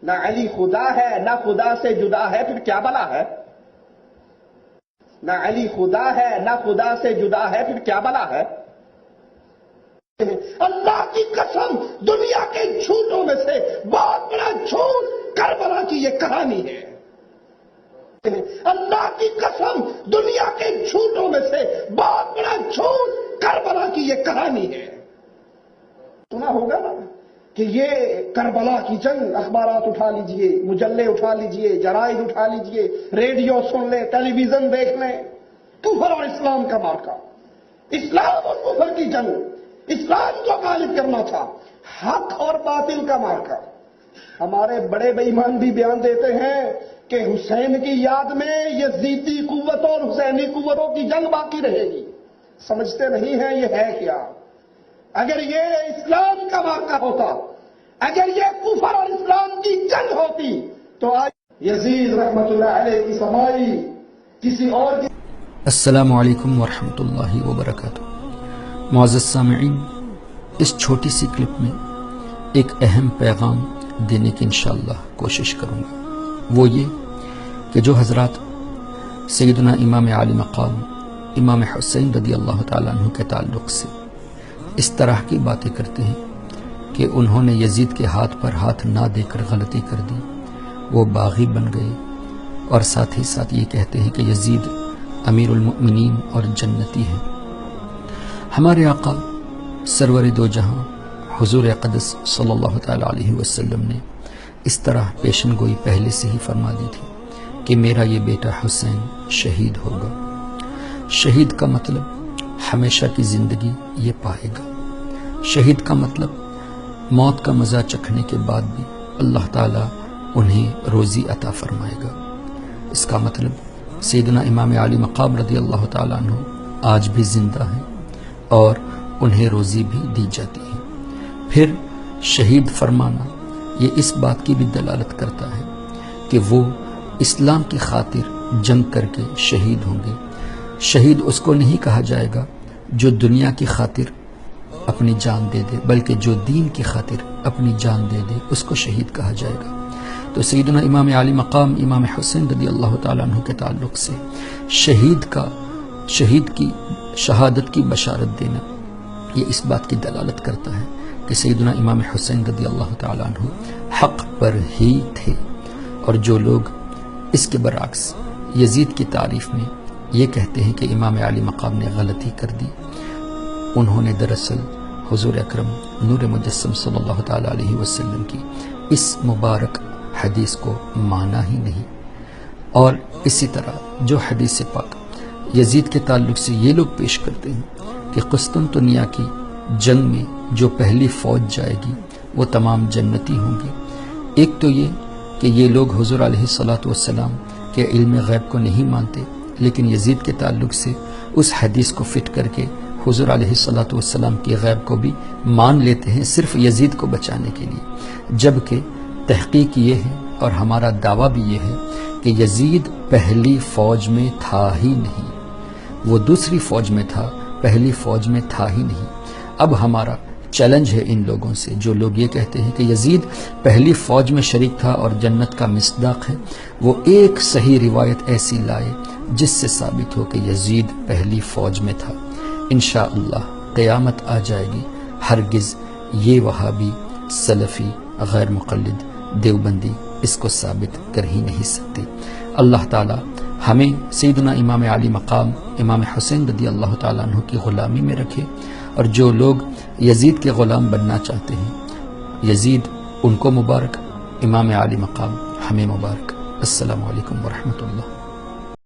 نہ علی خدا ہے نہ خدا سے جدا ہے، پھر کیا بلا ہے؟ نہ علی خدا ہے نہ خدا سے جدا ہے، پھر کیا بلا ہے؟ اللہ کی قسم، دنیا کے جھوٹوں میں سے بہت بڑا جھوٹ کربلا کی یہ کہانی ہے۔ اللہ کی قسم، دنیا کے جھوٹوں میں سے بہت بڑا جھوٹ کربلا کی یہ کہانی ہے۔ سنا ہوگا نا کہ یہ کربلا کی جنگ، اخبارات اٹھا لیجئے، مجلے اٹھا لیجئے، جرائد اٹھا لیجئے، ریڈیو سن لیں، ٹیلی ویژن دیکھ لیں، کفر اور اسلام کا مارکا، اسلام اور کفر کی جنگ، اسلام کو غالب کرنا تھا، حق اور باطل کا مارکا۔ ہمارے بڑے بے ایمان بھی بیان دیتے ہیں کہ حسین کی یاد میں یزیدی قوتوں اور حسینی قوتوں کی جنگ باقی رہے گی۔ سمجھتے نہیں ہیں یہ ہے کیا؟ اگر یہ اسلام کا واقعہ ہوتا، اگر یہ کفر اور اسلام کی جنگ ہوتی تو آج یزید رحمت اللہ علیہ کی سمائی کسی اور کی۔ السلام علیکم ورحمۃ اللہ وبرکاتہ۔ معزز سامعین، اس چھوٹی سی کلپ میں ایک اہم پیغام دینے کی انشاءاللہ کوشش کروں گا۔ وہ یہ کہ جو حضرات سیدنا امام عالی مقام امام حسین رضی اللہ تعالیٰ عنہ کے تعلق سے اس طرح کی باتیں کرتے ہیں کہ انہوں نے یزید کے ہاتھ پر ہاتھ نہ دے کر غلطی کر دی، وہ باغی بن گئے، اور ساتھ ہی ساتھ یہ کہتے ہیں کہ یزید امیر المؤمنین اور جنتی ہیں۔ ہمارے آقا سرور دو جہاں حضور اقدس صلی اللہ تعالیٰ علیہ وسلم نے اس طرح پیشن گوئی پہلے سے ہی فرما دی تھی کہ میرا یہ بیٹا حسین شہید ہوگا۔ شہید کا مطلب ہمیشہ کی زندگی یہ پائے گا۔ شہید کا مطلب موت کا مزہ چکھنے کے بعد بھی اللہ تعالیٰ انہیں روزی عطا فرمائے گا۔ اس کا مطلب سیدنا امام عالی مقام رضی اللہ تعالیٰ عنہ آج بھی زندہ ہیں اور انہیں روزی بھی دی جاتی ہے۔ پھر شہید فرمانا یہ اس بات کی بھی دلالت کرتا ہے کہ وہ اسلام کی خاطر جنگ کر کے شہید ہوں گے۔ شہید اس کو نہیں کہا جائے گا جو دنیا کی خاطر اپنی جان دے دے، بلکہ جو دین کی خاطر اپنی جان دے دے اس کو شہید کہا جائے گا۔ تو سیدنا امام عالی مقام امام حسین رضی اللہ تعالیٰ عنہ کے تعلق سے شہید کی شہادت کی بشارت دینا یہ اس بات کی دلالت کرتا ہے کہ سیدنا امام حسین رضی اللہ تعالیٰ عنہ حق پر ہی تھے، اور جو لوگ اس کے برعکس یزید کی تعریف میں یہ کہتے ہیں کہ امام عالی مقام نے غلطی کر دی، انہوں نے دراصل حضور اکرم نور مجسم صلی اللہ تعالیٰ علیہ وسلم کی اس مبارک حدیث کو مانا ہی نہیں۔ اور اسی طرح جو حدیث پاک یزید کے تعلق سے یہ لوگ پیش کرتے ہیں کہ قسطنطنیہ کی جنگ میں جو پہلی فوج جائے گی وہ تمام جنتی ہوں گے۔ ایک تو یہ کہ یہ لوگ حضور علیہ الصلوۃ والسلام کے علم غیب کو نہیں مانتے، لیکن یزید کے تعلق سے اس حدیث کو فٹ کر کے حضور علیہ الصلوۃ والسلام کی غیب کو بھی مان لیتے ہیں صرف یزید کو بچانے کے لیے، جبکہ تحقیق یہ ہے اور ہمارا دعویٰ بھی یہ ہے کہ یزید پہلی فوج میں تھا ہی نہیں، وہ دوسری فوج میں تھا، پہلی فوج میں تھا ہی نہیں۔ اب ہمارا چیلنج ہے ان لوگوں سے جو لوگ یہ کہتے ہیں کہ یزید پہلی فوج میں شریک تھا اور جنت کا مصداق ہے، وہ ایک صحیح روایت ایسی لائے جس سے ثابت ہو کہ یزید پہلی فوج میں تھا۔ انشاءاللہ قیامت آ جائے گی، ہرگز یہ وہابی سلفی غیر مقلد دیوبندی اس کو ثابت کر ہی نہیں سکتے۔ اللہ تعالی ہمیں سیدنا امام عالی مقام امام حسین رضی اللہ تعالیٰ عنہ کی غلامی میں رکھے، اور جو لوگ یزید کے غلام بننا چاہتے ہیں یزید ان کو مبارک، امام عالی مقام ہمیں مبارک۔ السلام علیکم ورحمۃ اللہ۔